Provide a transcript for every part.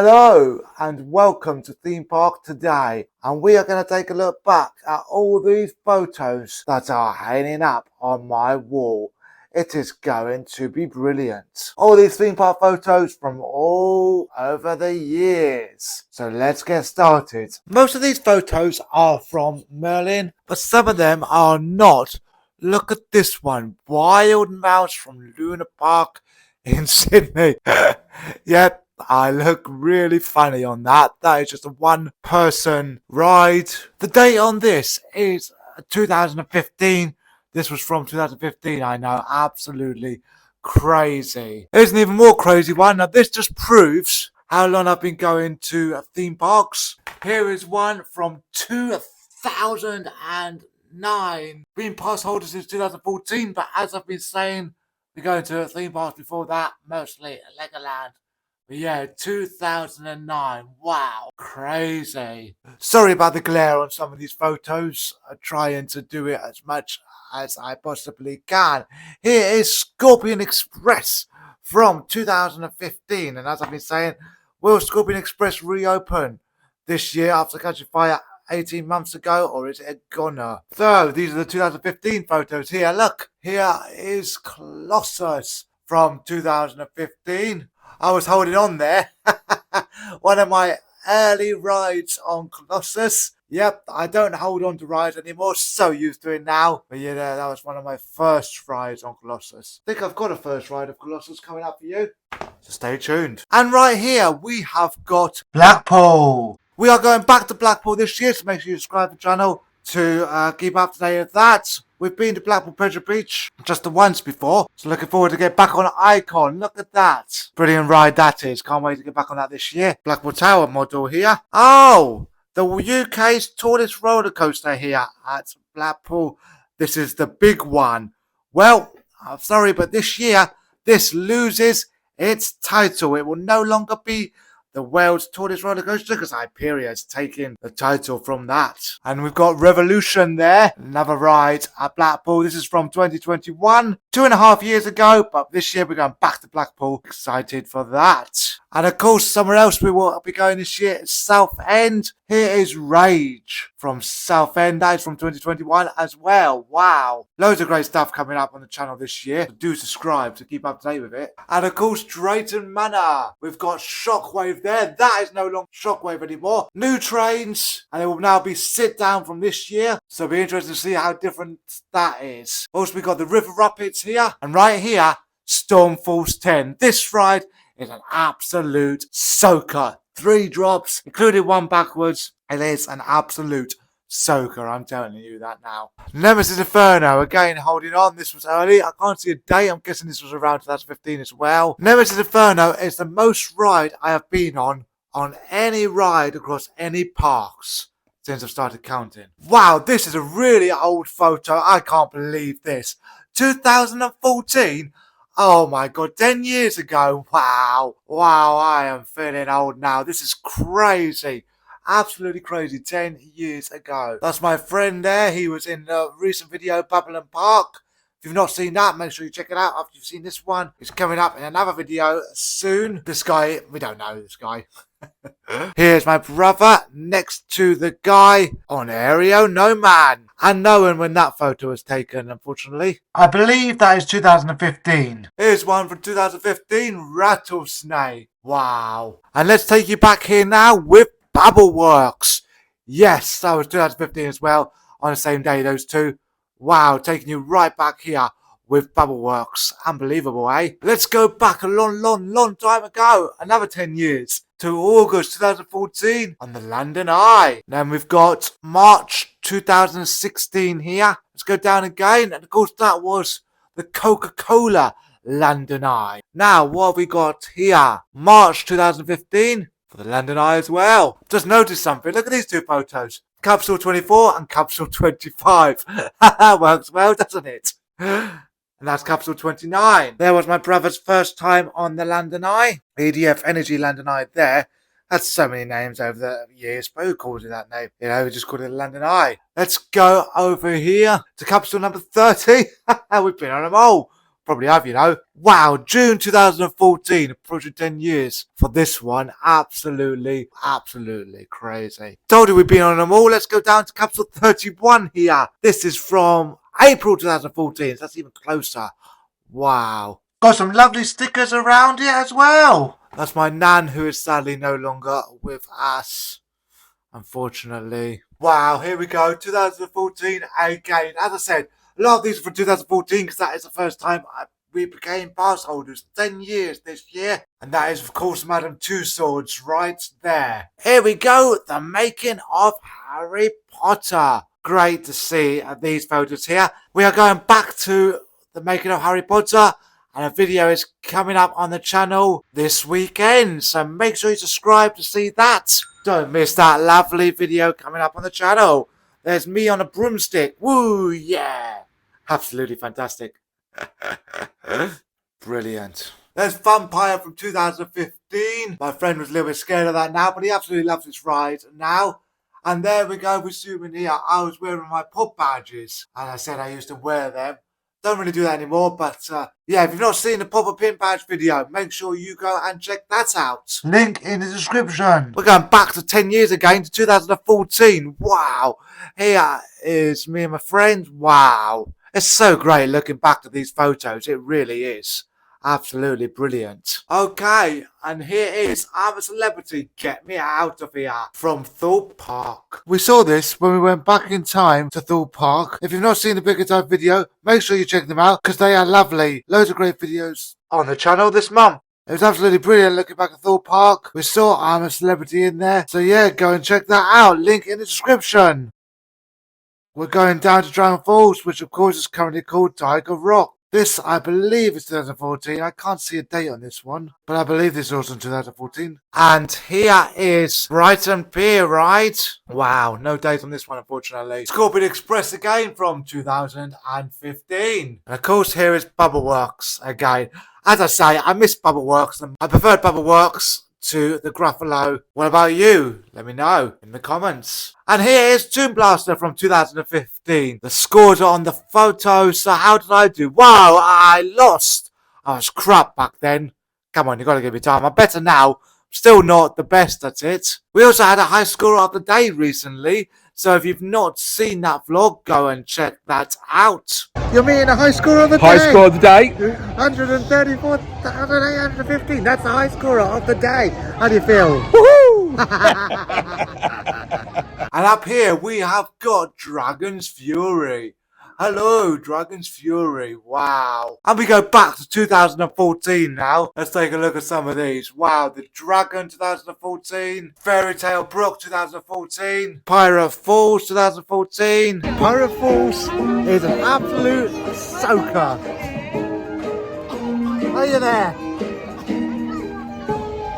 Hello and welcome to Theme Park today, and we are going to take a look back at all these photos that are hanging up on my wall. It is going to be brilliant. All these theme park photos from all over the years. So let's get started. Most of these photos are from Merlin, but some of them are not. Look at this one, Wild Mouse from Luna Park in Sydney. Yep. I look really funny on that. That is just a one-person ride. The date on this is 2015. This was from 2015, I know. Absolutely crazy. Here's an even more crazy one. Now, this just proves how long I've been going to theme parks. Here is one from 2009. Been pass holder since 2014, but as I've been saying, we're going to theme parks before that, mostly Legoland. But yeah, 2009. Wow, crazy. Sorry about the glare on some of these photos. I'm trying to do it as much as I possibly can. Here is Scorpion Express from 2015. And as I've been saying, will Scorpion Express reopen this year after catching fire 18 months ago, or is it gonna? So, these are the 2015 photos here. Look, here is Colossus from 2015. I was holding on there. One of my early rides on Colossus. Yep, I don't hold on to rides anymore. So used to it now. But yeah, that was one of my first rides on Colossus. I think I've got a first ride of Colossus coming up for you. So stay tuned. And right here, we have got Blackpool. We are going back to Blackpool this year, so make sure you subscribe to the channel to keep up to date with that. We've been to Blackpool Pleasure Beach just the once before, so looking forward to get back on Icon. Look at that. Brilliant ride that is. Can't wait to get back on that this year. Blackpool Tower model here. Oh, the UK's tallest roller coaster here at Blackpool. This is the big one. Well, I'm sorry, but this year, this loses its title. It will no longer be the world's tallest roller coaster because Hyperia's taking the title from that. And we've got Revolution there, another ride at Blackpool. This is from 2021, 2.5 years ago, but this year we're going back to Blackpool. Excited for that. And of course, somewhere else we will be going this year is Southend. Here is Rage from Southend. That is from 2021 as well. Wow. Loads of great stuff coming up on the channel this year. So do subscribe to keep up to date with it. And of course, Drayton Manor. We've got Shockwave there. That is no longer Shockwave anymore. New trains. And it will now be sit down from this year. So it'll be interesting to see how different that is. Also, we've got the River Rapids here. And right here, Stormforce 10. This ride is an absolute soaker. 3 drops, including 1 backwards. It is an absolute soaker, I'm telling you that now. Nemesis Inferno, again holding on. This was early. I can't see a date. I'm guessing this was around 2015 as well. Nemesis Inferno is the most ride I have been on any ride across any parks since I've started counting. Wow, this is a really old photo. I can't believe this. 2014? Oh my god, 10 years ago. Wow, I am feeling old now. This is crazy. Absolutely crazy. 10 years ago. That's my friend there. He was in the recent video, Blackpool Park. If you've not seen that, make sure you check it out after you've seen this one. It's coming up in another video soon. This guy, we don't know this guy. Here's my brother next to the guy on Aereo No Man. Unknown when that photo was taken, unfortunately. I believe that is 2015. Here's one from 2015, Rattlesnake. Wow. And let's take you back here now with Bubbleworks. Yes, that was 2015 as well. On the same day, those two. Wow, taking you right back here with Bubbleworks. Unbelievable, eh? Let's go back a long time ago. Another 10 years. To August 2014 on the London Eye. Then we've got March 2016 here. Let's go down again. And of course that was the Coca-Cola London Eye. Now what have we got here? March 2015 for the London Eye as well. Just noticed something. Look at these 2 photos. Capsule 24 and Capsule 25. Works well, doesn't it? And that's Capsule 29. There was my brother's first time on the London Eye. EDF Energy London Eye there. That's so many names over the years, but who calls it that name? You know, we just called it the London Eye. Let's go over here to capsule number 30. We've been on them all. probably have, you know. Wow, June 2014, approaching 10 years for this one. Absolutely crazy. Told you we've been on them all. Let's go down to capsule 31 here. This is from April 2014. So that's even closer. Wow. Got some lovely stickers around here as well. That's my nan, who is sadly no longer with us, unfortunately. Wow, here we go. 2014 again. As I said, a lot of these are from 2014 because that is the first time we became pass holders. 10 years this year. And that is, of course, Madame Two Swords right there. Here we go. The making of Harry Potter. Great to see these photos here. We are going back to the making of Harry Potter. And a video is coming up on the channel this weekend. So make sure you subscribe to see that. Don't miss that lovely video coming up on the channel. There's me on a broomstick. Woo, yeah. Absolutely fantastic. Brilliant. There's Vampire from 2015. My friend was a little bit scared of that now, but he absolutely loves this ride now. And there we go with souvenir. I was wearing my pub badges. And I said I used to wear them. Don't really do that anymore, but yeah, if you've not seen the pop-up pin badge video, make sure you go and check that out. Link in the description. We're going back to 10 years again, to 2014. Wow. Here is me and my friend. Wow. It's so great looking back at these photos. It really is. Absolutely brilliant. Okay, and here is I'm a Celebrity, Get Me Out of Here from Thorpe Park. We saw this when we went back in time to Thorpe Park. If you've not seen the bigger time video, make sure you check them out because they are lovely. Loads of great videos on the channel this month. It was absolutely brilliant looking back at Thorpe Park. We saw I'm a Celebrity in there. So yeah, go and check that out. Link in the description. We're going down to Dragon Falls, which of course is currently called Tiger Rock. This, I believe, is 2014. I can't see a date on this one, but I believe this is also in 2014. And here is Brighton Pier, right? Wow, no date on this one, unfortunately. Scorpion Express again from 2015. And of course, here is Bubble Works again. As I say, I miss Bubble Works. I preferred Bubble Works to the Gruffalo. What about you? Let me know in the comments. And here is Toon Blaster from 2015. The scores are on the photo. So how did I do? Wow, I lost. I was crap back then. Come on, you gotta give me time. I'm better now. Still not the best at it. We also had a high score of the day recently. So if you've not seen that vlog, go and check that out. You're meeting a high score of the day. High score of the day. 134,815. That's the high score of the day. How do you feel? Woohoo! And up here we have got Dragon's Fury. Hello, Dragon's Fury. Wow. And we go back to 2014 now. Let's take a look at some of these. Wow, the Dragon 2014. Fairy Tale Brook 2014. Pirate Falls 2014. Pirate Falls is an absolute soaker. Are you there?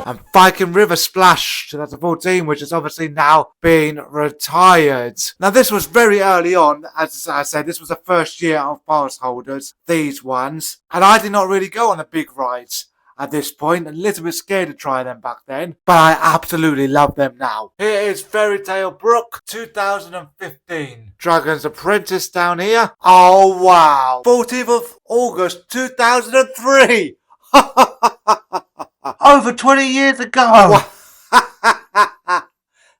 And Viking River Splash 2014, which has obviously now been retired. Now, this was very early on. As I said, this was the first year of pass holders, these ones. And I did not really go on the big rides at this point. A little bit scared to try them back then. But I absolutely love them now. Here is Fairy Tale Brook 2015. Dragon's Apprentice down here. Oh, wow. 14th of August 2003. Over 20 years ago.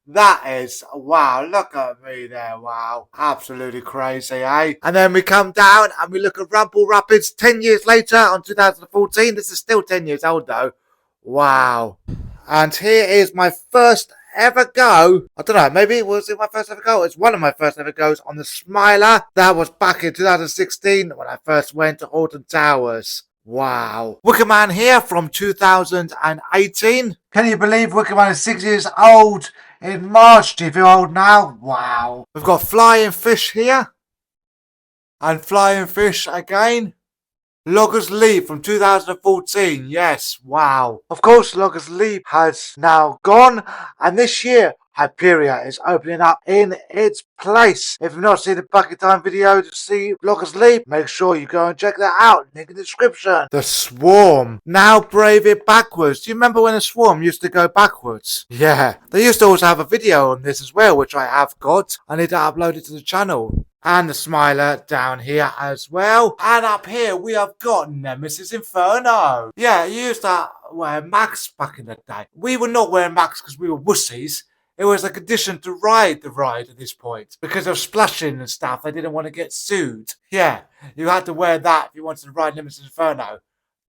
That is, wow, look at me there, wow. Absolutely crazy, eh? And then we come down and we look at Rumble Rapids 10 years later on 2014. This is still 10 years old though. Wow. And here is my first ever go. I don't know, maybe was it my first ever go? It's one of my first ever goes on the Smiler. That was back in 2016 when I first went to Alton Towers. Wow. Wicker Man here from 2018. Can you believe Wicker Man is 6 years old in March? Do you feel old now? Wow. We've got Flying Fish here. And Flying Fish again. Logger's Leap from 2014. Yes, wow. Of course, Logger's Leap has now gone. And this year, Hyperia is opening up in its place. If you've not seen the bucket time video to see Logger's Leap, make sure you go and check that out. Link in the description. The Swarm. Now brave it backwards. Do you remember when the Swarm used to go backwards? Yeah. They used to also have a video on this as well, which I have got. I need to upload it to the channel. And the Smiler down here as well. And up here we have got Nemesis Inferno. Yeah, you used to wear Max back in the day. We were not wearing Max because we were wussies. It was a condition to ride the ride at this point. Because of splashing and stuff, they didn't want to get sued. Yeah, you had to wear that if you wanted to ride Nemesis Inferno.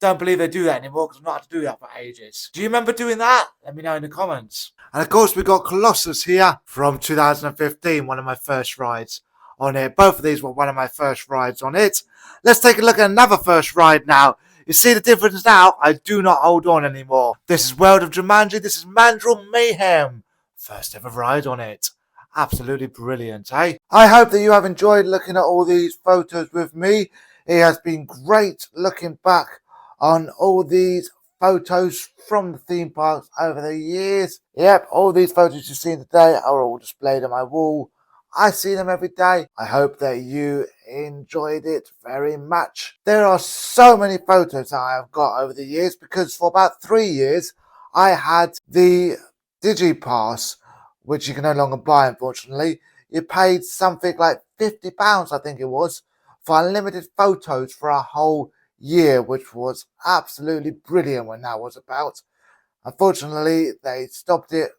Don't believe they do that anymore because I've not had to do that for ages. Do you remember doing that? Let me know in the comments. And of course we got Colossus here from 2015, one of my first rides on it. Both of these were one of my first rides on it. Let's take a look at another first ride now. You see the difference now? I do not hold on anymore. This is World of Jumanji. This is Mandrill Mayhem. First ever ride on it. Absolutely brilliant, eh? I hope that you have enjoyed looking at all these photos with me. It has been great looking back on all these photos from the theme parks over the years. Yep, all these photos you've seen today are all displayed on my wall. I see them every day. I hope that you enjoyed it very much. There are so many photos that I have got over the years because for about 3 years I had the DigiPass, which you can no longer buy, unfortunately. You paid something like £50, I think it was, for unlimited photos for a whole year, which was absolutely brilliant when that was about. Unfortunately, they stopped it.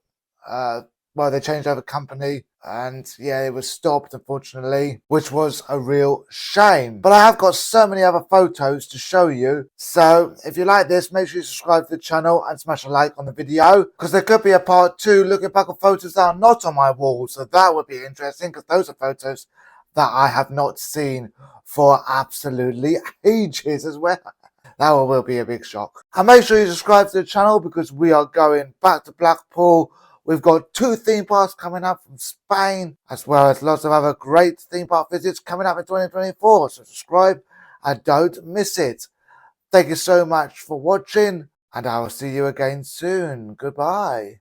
They changed over company, and yeah, it was stopped, unfortunately, which was a real shame. But I have got so many other photos to show you. So if you like this, make sure you subscribe to the channel and smash a like on the video, because there could be a part 2 looking back at photos that are not on my wall. So that would be interesting, because those are photos that I have not seen for absolutely ages as well. That will be a big shock. And make sure you subscribe to the channel because we are going back to Blackpool. We've got 2 theme parks coming up from Spain, as well as lots of other great theme park visits coming up in 2024. So subscribe and don't miss it. Thank you so much for watching, and I will see you again soon. Goodbye.